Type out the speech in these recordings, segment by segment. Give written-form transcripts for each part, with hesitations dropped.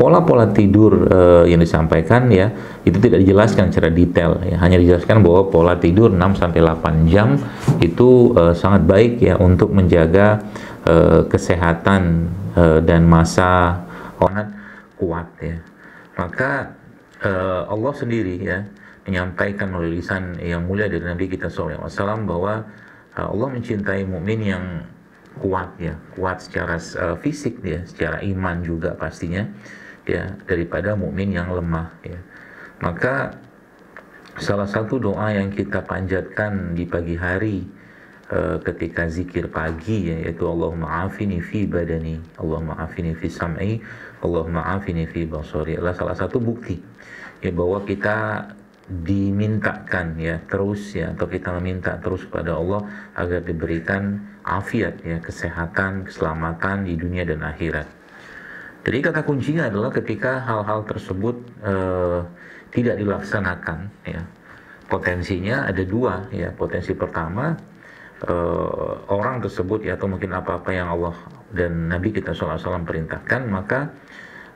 pola-pola tidur yang disampaikan ya itu tidak dijelaskan secara detail ya, hanya dijelaskan bahwa pola tidur 6-8 jam itu sangat baik ya untuk menjaga kesehatan dan masa sangat kuat ya. Maka Allah sendiri ya menyampaikan melalui lisan yang mulia dari Nabi kita SAW bahwa Allah mencintai mukmin yang kuat ya, kuat secara fisik ya, secara iman juga pastinya ya, daripada mukmin yang lemah ya. Maka salah satu doa yang kita panjatkan di pagi hari ketika zikir pagi ya, yaitu Allahumma afini fi badani, Allahumma afini fi sam'i, Allahumma afini fi basari, adalah salah satu bukti ya bahwa kita dimintakan ya terus ya, atau kita meminta terus kepada Allah agar diberikan afiat ya, kesehatan, keselamatan di dunia dan akhirat. Jadi kata kuncinya adalah ketika hal-hal tersebut tidak dilaksanakan ya, potensinya ada dua ya. Potensi pertama, orang tersebut ya, atau mungkin apa-apa yang Allah dan Nabi kita SAW perintahkan, maka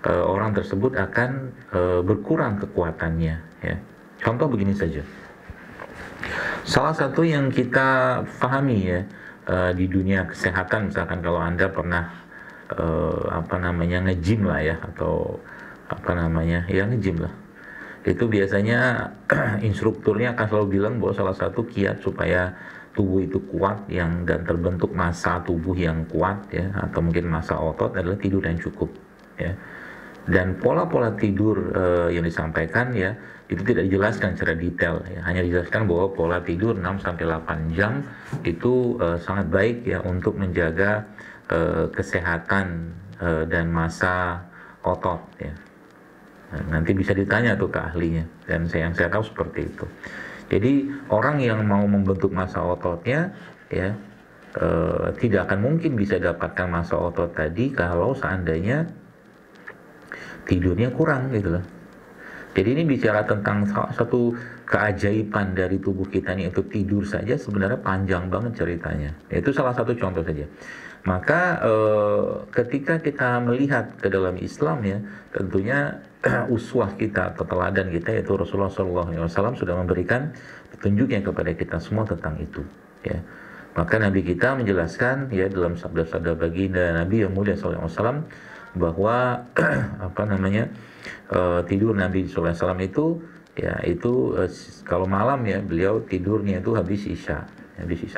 orang tersebut akan berkurang kekuatannya ya. Contoh begini saja, salah satu yang kita pahami ya di dunia kesehatan, misalkan kalau Anda pernah nge-gym lah ya, atau nge-gym lah, itu biasanya instrukturnya akan selalu bilang bahwa salah satu kiat supaya tubuh itu kuat dan terbentuk massa tubuh yang kuat ya, atau mungkin massa otot, adalah tidur yang cukup ya. Dan pola-pola tidur yang disampaikan ya itu tidak dijelaskan secara detail ya, hanya dijelaskan bahwa pola tidur 6-8 jam itu sangat baik ya untuk menjaga kesehatan dan massa otot ya. Nanti bisa ditanya tuh ke ahlinya, dan yang saya tahu seperti itu. Jadi orang yang mau membentuk massa ototnya ya tidak akan mungkin bisa dapatkan massa otot tadi kalau seandainya tidurnya kurang gitu loh. Jadi ini bicara tentang salah satu keajaiban dari tubuh kita nih, untuk tidur saja sebenarnya panjang banget ceritanya. Itu salah satu contoh saja. Maka ketika kita melihat ke dalam Islam ya, tentunya uswah kita atau teladan kita yaitu Rasulullah SAW sudah memberikan petunjuknya kepada kita semua tentang itu ya. Maka Nabi kita menjelaskan ya dalam sabda-sabda baginda Nabi yang mulia SAW bahwa tidur Nabi SAW itu ya, itu kalau malam ya beliau tidurnya itu habis isya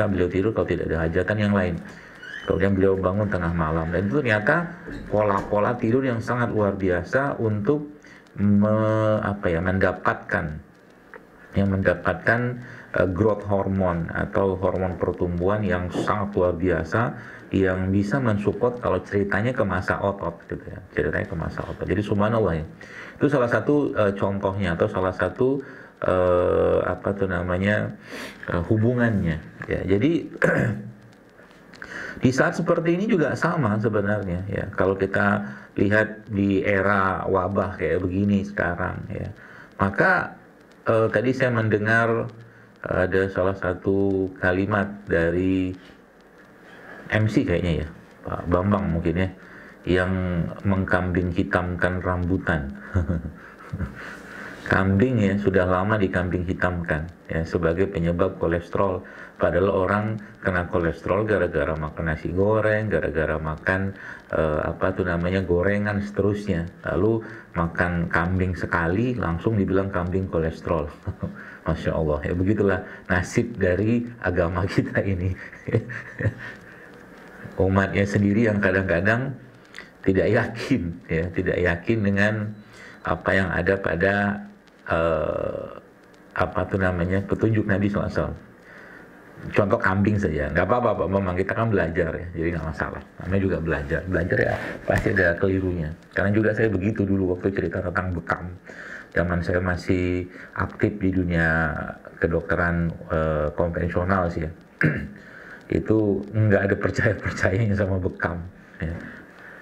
beliau tidur kalau tidak ada hajatan yang lain. Kemudian beliau bangun tengah malam, dan itu ternyata pola-pola tidur yang sangat luar biasa untuk mendapatkan growth hormone atau hormon pertumbuhan yang sangat luar biasa, yang bisa mensupport kalau ceritanya ke massa otot gitu ya, ceritanya ke massa otot. Jadi subhanallah ya, itu salah satu contohnya, atau salah satu hubungannya ya. Jadi di saat seperti ini juga sama sebenarnya ya, kalau kita lihat di era wabah kayak begini sekarang ya, maka tadi saya mendengar ada salah satu kalimat dari MC kayaknya ya, Pak Bambang mungkin ya, yang mengkambing hitamkan rambutan. Kambing ya sudah lama dikambing hitamkan ya sebagai penyebab kolesterol. Padahal orang kena kolesterol gara-gara makan nasi goreng, gara-gara makan gorengan seterusnya. Lalu makan kambing sekali langsung dibilang kambing kolesterol. Masya Allah ya, begitulah nasib dari agama kita ini. Umatnya sendiri yang kadang-kadang tidak yakin dengan apa yang ada pada petunjuk Nabi SAW. Contoh kambing saja, nggak apa-apa Pak, memang kita kan belajar ya, jadi nggak masalah. Namanya juga belajar ya pasti ada kelirunya. Karena juga saya begitu dulu waktu cerita tentang bekam. Zaman saya masih aktif di dunia kedokteran konvensional sih ya. Itu nggak ada percayanya sama bekam ya.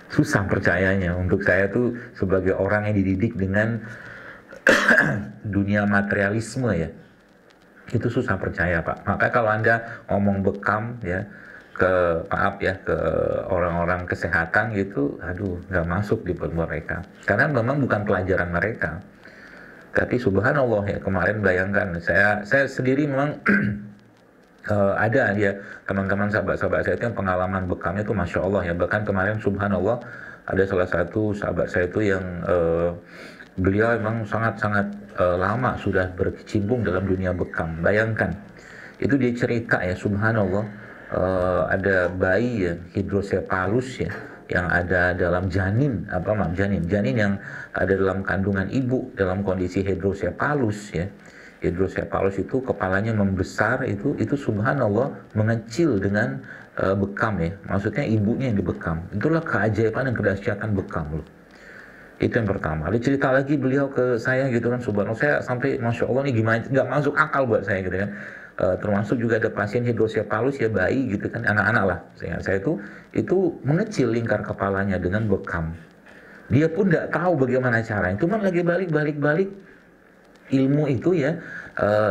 Susah percayanya. Untuk saya tuh sebagai orang yang dididik dengan dunia materialisme ya, itu susah percaya Pak. Maka kalau Anda ngomong bekam ya, ke maaf ya, ke orang-orang kesehatan gitu, aduh nggak masuk di mereka, karena memang bukan pelajaran mereka. Tapi subhanallah ya, kemarin bayangkan saya sendiri memang ada ya teman-teman sahabat-sahabat saya itu yang pengalaman bekamnya itu masya Allah ya. Bahkan kemarin subhanallah ada salah satu sahabat saya itu yang beliau memang sangat-sangat lama sudah berkecimpung dalam dunia bekam. Bayangkan itu dia cerita ya, subhanallah, ada bayi ya, hidrosepalus ya, yang ada dalam janin yang ada dalam kandungan ibu dalam kondisi hidrosepalus ya. Hidrosepalus itu kepalanya membesar, itu subhanallah mengecil dengan bekam ya, maksudnya ibunya yang dibekam. Itulah keajaiban dan kedahsyatan bekam loh. Itu yang pertama. Dia cerita lagi beliau ke saya gitu kan, subhanallah, saya sampai masya Allah nih gimana, nggak masuk akal buat saya gitu kan. Termasuk juga ada pasien hidrosepalus ya, bayi gitu kan, anak-anak lah. Saya itu mengecil lingkar kepalanya dengan bekam. Dia pun nggak tahu bagaimana caranya. Cuman lagi balik ilmu itu ya,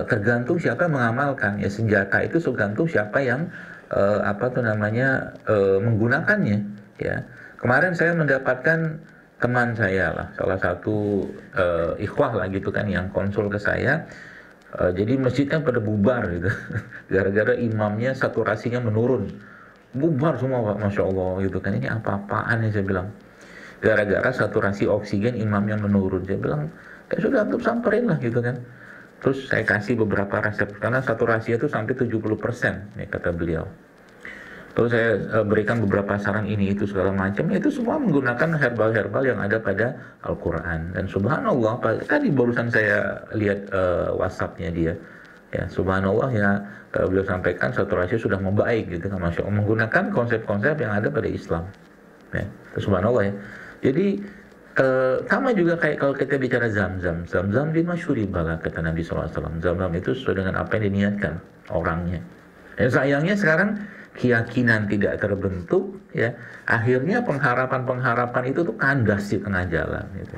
tergantung siapa yang mengamalkan ya. Senjata itu tergantung siapa yang menggunakannya ya. Kemarin saya mendapatkan teman saya lah, salah satu ikhwah lah gitu kan, yang konsul ke saya. Jadi masjidnya pada bubar gitu gara-gara imamnya saturasinya menurun, bubar semua Pak, masya Allah gitu kan. Ini apa-apaan ya, saya bilang, gara-gara saturasi oksigen imamnya menurun. Saya bilang ya sudah, antum samperin lah gitu kan. Terus saya kasih beberapa resep, karena saturasinya itu sampai 70% ya kata beliau. Terus saya berikan beberapa saran ini itu segala macam. Itu semua menggunakan herbal-herbal yang ada pada Al-Quran. Dan subhanallah, tadi barusan saya lihat WhatsApp-nya dia. Ya, subhanallah ya, beliau sampaikan saturasi sudah membaik gitu kan, masya Allah, menggunakan konsep-konsep yang ada pada Islam. Ya, subhanallah ya. Jadi sama juga kayak kalau kita bicara Zam-Zam dimasyhuri bala, kata Nabi SAW. Zam-Zam itu sesuai dengan apa yang diniatkan orangnya. Dan sayangnya sekarang keyakinan tidak terbentuk ya, akhirnya pengharapan itu tuh kandas di tengah jalan gitu.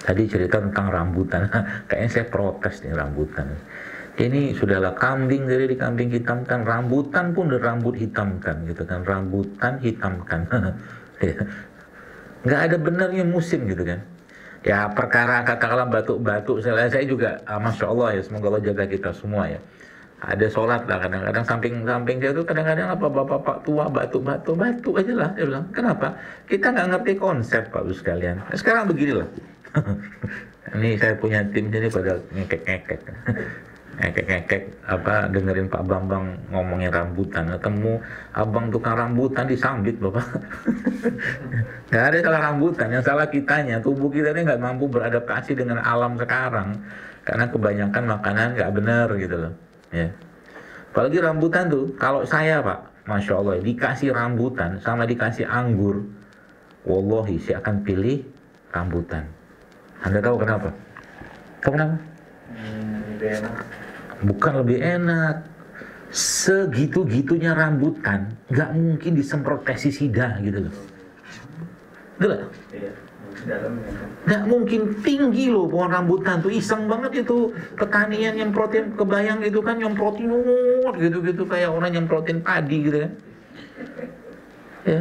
Tadi cerita tentang rambutan, kayaknya saya protes nih rambutan. Ini sudahlah kambing, jadi di kambing hitamkan, rambutan pun dirambut hitamkan gitu kan, rambutan hitamkan. Ya. Nggak ada benarnya musim gitu kan. Ya perkara katakanlah batuk-batuk, saya juga masya Allah ya, semoga Allah jaga kita semua ya. Ada sholat lah kadang-kadang samping saya tuh kadang-kadang apa bapak-bapak tua batuk aja lah. Dia bilang kenapa? Kita nggak ngerti konsep Pak sekalian. Nah, sekarang beginilah. Ini saya punya tim sini pada ngekek dengerin Pak Bambang ngomongin rambutan, ketemu abang tukang rambutan disambit Bapak. Nggak ada salah rambutan, yang salah kitanya, tubuh kita ini nggak mampu beradaptasi dengan alam sekarang karena kebanyakan makanan nggak benar gitu loh ya. Apalagi rambutan tuh, kalau saya Pak, masya Allah, dikasih rambutan sama dikasih anggur, wallahi saya akan pilih rambutan. Anda tahu kenapa? Tahu kenapa? Lebih enak. Bukan lebih enak, segitu-gitunya rambutan nggak mungkin disemprot pestisida gitu loh. Gila? Iya. Dalamnya. Nggak mungkin, tinggi loh pohon rambutan tuh, iseng banget itu petanian yang protein, kebayang gitu kan, yang protein gitu kayak orang yang protein padi gitu kan. Ya,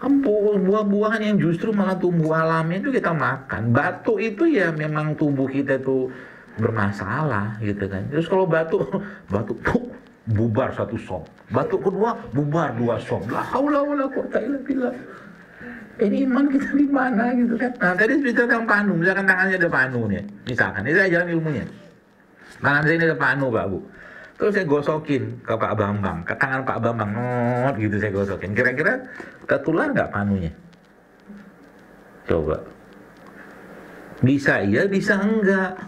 buah-buahan yang justru malah tumbuh alami itu kita makan. Batuk itu ya memang tubuh kita tuh bermasalah gitu kan. Terus kalau batuk bubar 1 sop, batuk kedua bubar 2 sop. La haula wala quwata illa billah. Ini iman kita di mana gitu kan. Nah tadi cerita tentang panu, misalkan tangannya ada panu nih, misalkan ini saya jalan ilmunya, tangan saya ini ada panu Pak Bu, terus saya gosokin ke Pak Bambang, ke tangan Pak Bambang, gitu saya gosokin, kira-kira ketular nggak panunya? Coba, bisa iya, bisa enggak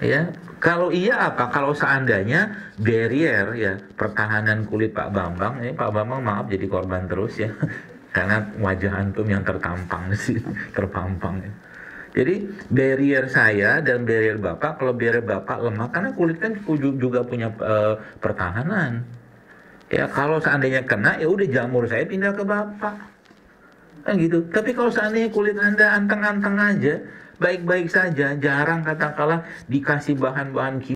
ya. Kalau iya apa? Kalau seandainya barrier ya, pertahanan kulit Pak Bambang, Pak Bambang maaf jadi korban terus ya. Karena wajah antum yang terpampang ya. Jadi barrier saya dan barrier Bapak, kalau barrier Bapak lemah, karena kulit kan juga punya pertahanan. Ya kalau seandainya kena, ya udah jamur saya pindah ke Bapak. Kan gitu. Tapi kalau seandainya kulit Anda anteng-anteng aja, baik-baik saja, jarang katakanlah dikasih bahan-bahan